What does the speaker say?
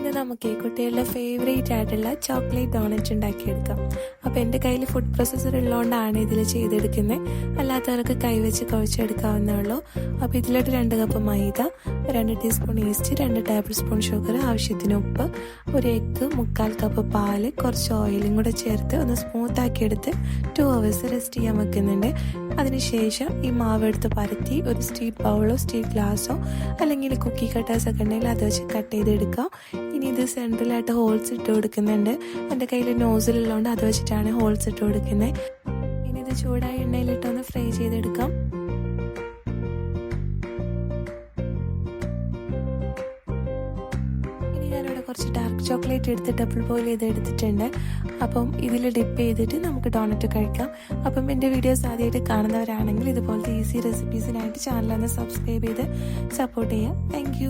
ഇന്ന് നമുക്ക് കുട്ടികളുടെ ഫേവറേറ്റ് ആയിട്ടുള്ള ചോക്ലേറ്റ് ഡോണറ്റ് ഉണ്ടാക്കിയെടുക്കാം. അപ്പോൾ എൻ്റെ കയ്യിൽ ഫുഡ് പ്രോസസ്സർ ഉള്ളതുകൊണ്ടാണ് ഇതിൽ ചെയ്തെടുക്കുന്നത്. അല്ലാത്തവർക്ക് കൈവച്ച് കുഴച്ചെടുക്കാവുന്നേ ഉള്ളൂ. അപ്പോൾ ഇതിലോട്ട് 2 കപ്പ് മൈദ, 2 teaspoon yeast, 2 table spoon sugar, ആവശ്യത്തിന് ഉപ്പ്, 1 എഗ്ഗ്, 3/4 കപ്പ് പാല്, കുറച്ച് ഓയിലും കൂടെ ചേർത്ത് ഒന്ന് സ്മൂത്താക്കി എടുത്ത് 2 hours റെസ്റ്റ് ചെയ്യാൻ വെക്കുന്നുണ്ട്. അതിനുശേഷം ഈ മാവ് എടുത്ത് പരത്തി ഒരു സ്റ്റീൽ ബൗളോ സ്റ്റീൽ ഗ്ലാസ്സോ അല്ലെങ്കിൽ കുക്കി കട്ടേഴ്സ് ഒക്കെ ഉണ്ടെങ്കിൽ അത് വെച്ച് കട്ട് ചെയ്തെടുക്കാം. ഇനി ഇത് സെൻട്രലായിട്ട് ഹോൾസ് ഇട്ട് കൊടുക്കുന്നുണ്ട്. എൻ്റെ കയ്യിൽ നോസിലുള്ളതുകൊണ്ട് അത് വെച്ചിട്ടാണ് ഹോൾസ് ഇട്ട് കൊടുക്കുന്നത്. ഇനി ഇത് ചൂടായ എണ്ണയിലിട്ടൊന്ന് ഫ്രൈ ചെയ്തെടുക്കാം. ഞാനിവിടെ കുറച്ച് ഡാർക്ക് ചോക്ലേറ്റ് എടുത്ത് ഡബിൾ ബോയിൽ ചെയ്ത് എടുത്തിട്ടുണ്ട്. അപ്പം ഇതിൽ ഡിപ്പ് ചെയ്തിട്ട് നമുക്ക് ഡോണറ്റ് കഴിക്കാം. അപ്പം എൻ്റെ വീഡിയോസ് ആദ്യമായിട്ട് കാണുന്നവരാണെങ്കിൽ ഇതുപോലത്തെ ഈസി റെസിപ്പീസിനായിട്ട് ചാനലൊന്ന് സബ്സ്ക്രൈബ് ചെയ്ത് സപ്പോർട്ട് ചെയ്യാം. താങ്ക്